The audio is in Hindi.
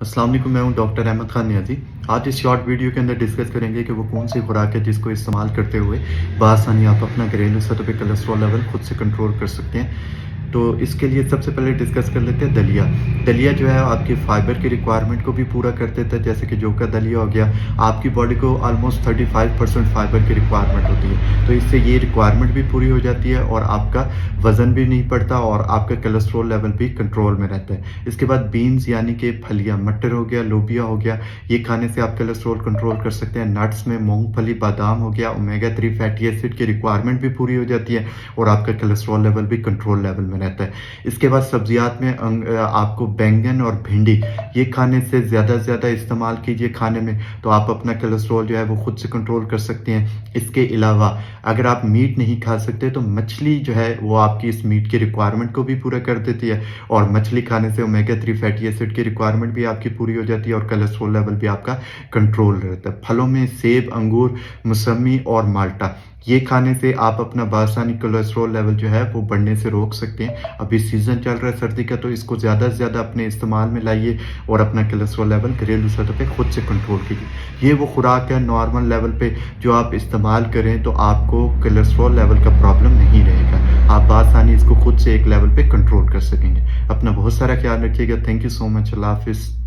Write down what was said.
अस्सलाम वालेकुम, मैं हूं डॉक्टर अहमद खान नियाज़ी। आज इस शॉर्ट वीडियो के अंदर डिस्कस करेंगे कि वो कौन सी खुराक है जिसको इस्तेमाल करते हुए बआसानी आप अपना घरेलू सतह पे कोलेस्ट्रॉल लेवल खुद से कंट्रोल कर सकते हैं। तो इसके लिए सबसे पहले डिस्कस कर लेते हैं दलिया। दलिया जो है आपकी फाइबर की रिक्वायरमेंट को भी पूरा कर देता है, जैसे कि जौ का दलिया हो गया। आपकी बॉडी को ऑलमोस्ट 35% फाइबर की रिक्वायरमेंट होती है, तो इससे ये रिक्वायरमेंट भी पूरी हो जाती है और आपका वज़न भी नहीं बढ़ता और आपका कोलेस्ट्रॉल लेवल भी कंट्रोल में रहता है। इसके बाद बीन्स यानी कि फलियाँ, मटर हो गया, लोबिया हो गया, ये खाने से आप कोलेस्ट्रॉल कंट्रोल कर सकते हैं। नट्स में मूँगफली, बादाम हो गया, ओमेगा 3 फैटी एसिड की रिक्वायरमेंट भी पूरी हो जाती है और आपका कोलेस्ट्रॉल लेवल भी कंट्रोल लेवल में रहता है। इसके बाद सब्जियात में आपको बैंगन और भिंडी ये खाने से ज़्यादा से ज़्यादा इस्तेमाल कीजिए खाने में, तो आप अपना कोलेस्ट्रॉल जो है वो खुद से कंट्रोल कर सकते हैं। इसके अलावा अगर आप मीट नहीं खा सकते तो मछली जो है वो आपकी इस मीट की रिक्वायरमेंट को भी पूरा कर देती है और मछली खाने से ओमेगा 3 फैटी एसिड की रिक्वायरमेंट भी आपकी पूरी हो जाती है और कोलेस्ट्रॉल लेवल भी आपका कंट्रोल रहता है। फलों में सेब, अंगूर, मौसमी और माल्टा ये खाने से आप अपना बासानी कोलेस्ट्रॉल लेवल जो है वो बढ़ने से रोक सकते हैं। अभी सीज़न चल रहा है सर्दी का, तो इसको ज़्यादा से ज़्यादा अपने इस्तेमाल में लाइए और अपना कोलेस्ट्रॉल लेवल घरेलू सतह पे खुद से कंट्रोल कीजिए। ये वो खुराक है नॉर्मल लेवल पे जो आप इस्तेमाल करें तो आपको कोलेस्ट्रॉल लेवल का प्रॉब्लम नहीं रहेगा। आप बासानी इसको खुद से एक लेवल पे कंट्रोल कर सकेंगे। अपना बहुत सारा ख्याल रखिएगा। Thank you so much. अल्लाह हाफ़िज़।